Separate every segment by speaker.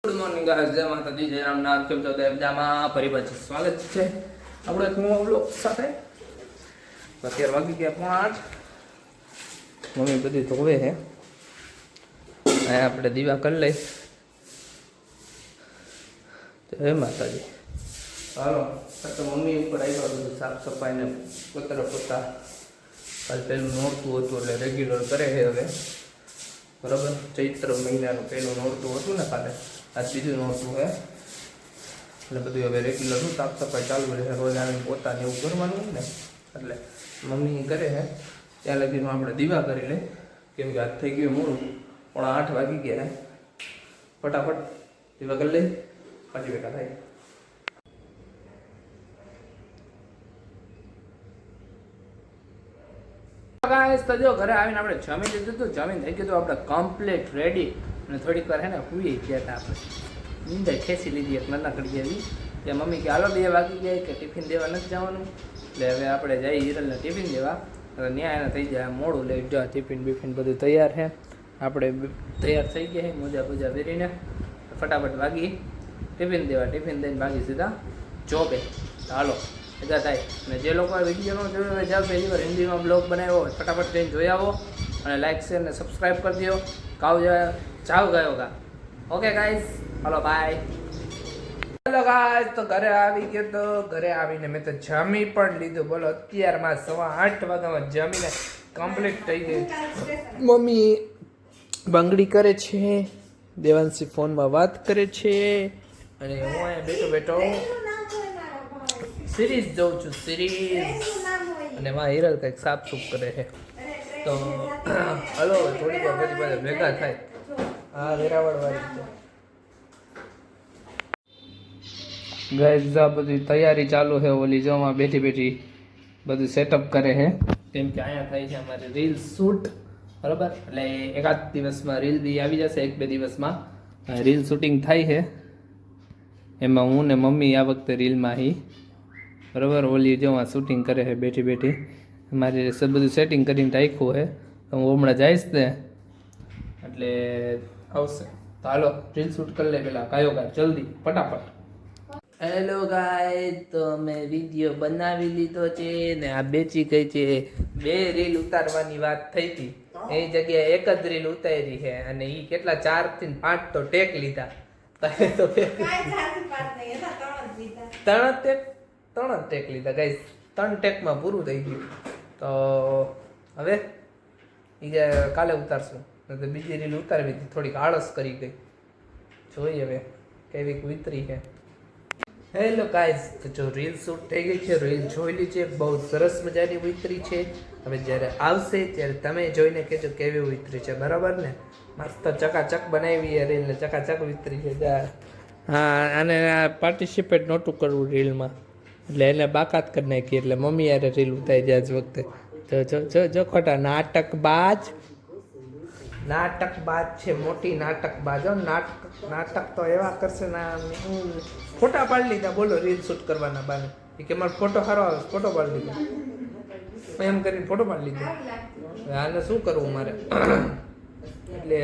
Speaker 1: Good morning guys, જય માતાજી, જય રામનાથ. કેમ છો? મજામાં. ફરી પાછું સ્વાગત છે આપણો એક નવો વ્લોગ સાથે. અત્યારે વાગી ગયા 5. મમ્મી બધી ધોવે છે. અહીંયા આપણે દીવા કરી લઈ. જય માતાજી. હાલો, તો મમ્મી ઉપર આવ્યા બધું સાફ સફાઈ ને પોતા. કાલ પહેલું નોરતું હતું એટલે રેગ્યુલર કરે છે હવે. બરાબર, ચૈત્ર મહિનાનું પહેલું નોરતું હતું ને કાલે, આજ બીજું નોરતું છે એટલે બધું હવે રેગ્યુલર સાફ સફાઈ ચાલુ રહે. રોજ આવીને પોતાને એવું કરવાનું ને એટલે મમ્મી કરે છે. ત્યાં લગીમાં આપણે દીવા કરી લે, કેમ કે આજ થઈ ગયું મોડું, 8 વાગી ગયા. ફટાફટ દીવા કરી લઈ, પાછી બેઠા થાય. તો જો ઘરે આવીને આપણે જમી લીધું હતું. જમીન થઈ ગયું આપણે કમ્પ્લીટ રેડી, અને થોડીક વાર હે ને હુઈ ગયા હતા. આપણે નીંદર ખેંચી લીધી એક નાનકડી એવી. તે મમ્મી કે હાલો 2 વાગી ગયા, કે ટિફિન દેવા નથી જવાનું, એટલે હવે આપણે જઈએ હિરલને ટિફિન દેવા. હવે ન્યાય એને થઈ જાય મોડું, લઈ જો ટિફિન બિફિન બધું તૈયાર છે. આપણે તૈયાર થઈ ગયા છે, મોજા પૂજા પહેરીને ફટાફટ વાગી ટિફિન દેવા. ટિફિન દઈને ભાગી સીધા જોબે. હાલો બધા થાય. અને જે લોકો વિડીયો ન જોયો હોય, જાઓ પહેલી વાર હિન્દીમાં બ્લોગ બનાવ્યો હોય, ફટાફટ જઈને જોઈ આવો અને લાઇક શેર ને સબસ્ક્રાઈબ કરી દો. ચાવ ગયો કા. ઓકે ગાઈઝ, હાલો બાય. હેલો ગાઈઝ, તો ઘરે આવી ગયો. તો ઘરે આવીને મેં તો જમી પણ લીધું. બોલો, અત્યારમાં 8:15 વાગ્યામાં જમીને કમ્પ્લીટ થઈ ગઈ. મમ્મી બંગડી કરે છે, દેવાંશી ફોનમાં વાત કરે છે, અને હું અહીંયા બેઠો સિરીઝ જોઉં છું. સિરીઝ અને માં હિરલ કંઈક સાફ સૂફ કરે છે. તો હલો, થોડીક વાર પછી બધા ભેગા થાય. હા, વેરાવળ વાળી છે ગાઈઝ. આ બધી તૈયારી ચાલુ છે. ઓલી જોમાં બેઠી બધું સેટઅપ કરે છે, કેમ કે અહીંયા થાય છે અમારે રીલ શૂટ. બરાબર, એટલે એકાદ દિવસમાં રીલ બી આવી જશે. 1-2 દિવસમાં રીલ શૂટિંગ થાય છે. એમાં હું ને મમ્મી આ વખતે રીલમાં બરાબર. ઓલી જોમાં શૂટિંગ કરે છે બેઠી. મારે બધું સેટિંગ કરીને રાખ્યું છે. તો હું હમણાં જઈશ ને એટલે આવશે. તો હાલો રીલ શૂટ કરી લે પેલા કાયો જલ્દી ફટાફટ. હેલો ગાઈસ, તો અમે વિડીયો બનાવી લીધો છે ને આ બેચી ગઈ છે. 2 રીલ ઉતારવાની વાત થઈ હતી, એ જગ્યાએ 1 જ રીલ ઉતારી છે. અને એ કેટલા 4 થી 5 તો ટેક લીધા. તો 3 ટેક લીધા ગાઈસ. 3 ટેકમાં પૂરું થઈ ગયું. તો હવે કાલે ઉતારશું. તો બીજી રીલ ઉતારવી હતી, થોડીક આળસ કરી ગઈ. જોઈએ હવે કેવી વિતરી છે. હેલો ગાઈઝ, તો જો રીલ શૂટ થઈ ગઈ છે, રીલ જોયેલી છે, બહુ સરસ મજાની વિતરી છે. હવે જ્યારે આવશે ત્યારે તમે જોઈને કહેજો કેવી વિતરી છે. બરાબર ને? મસ્ત ચકાચક બનાવી એ રીલ ને ચકાચક વિતરી છે. હા, અને પાર્ટિસિપેટ નહોતું કરવું રીલમાં, એટલે એને બાકાત કરી નાખી. એટલે મમ્મી યારે રીલ ઉતારી જાય જ વખતે જો ખોટા નાટકબાજ છે, મોટી નાટકબાજ. નાટક તો એવા કરશે ને, ફોટા પાડી લીધા. બોલો, રીલ શૂટ કરવાના બાને એ કે મારો ફોટો સારો આવે, ફોટો પાડી લીધો. એમ કરીને ફોટો પાડી લીધો. આને શું કરવું મારે? એટલે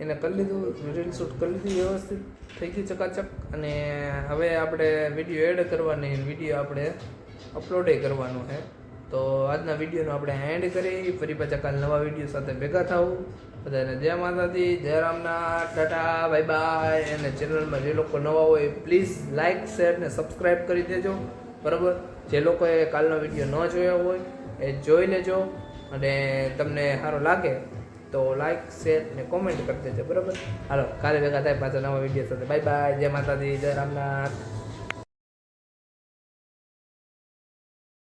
Speaker 1: એને કરી લીધું, રીલ શૂટ કરી લીધી, વ્યવસ્થિત થઈ ગઈ ચકાચક. અને હવે આપણે વિડીયો એડ કરવાની, વિડીયો આપણે અપલોડ કરવાનો છે. તો આજના વિડીયોનો આપણે એન્ડ કરી, ફરી પાછા કાલ નવા વિડીયો સાથે ભેગા થવું. બધાને જય માતાજી, જય રામનાથ, ટાટા, બાય બાય. અને ચેનલમાં જે લોકો નવા હોય પ્લીઝ લાઇક શેર ને સબસ્ક્રાઈબ કરી દેજો. બરાબર, જે લોકોએ કાલનો વિડીયો ન જોયો હોય એ જોઈ લેજો. અને તમને સારો લાગે તો લાઇક શેર ને કોમેન્ટ કરી દેજો. બરાબર, હાલો કાલે ભેગા થાય પાછા નવા વિડીયો સાથે. બાય બાય, જય માતાજી, જય રામનાથ.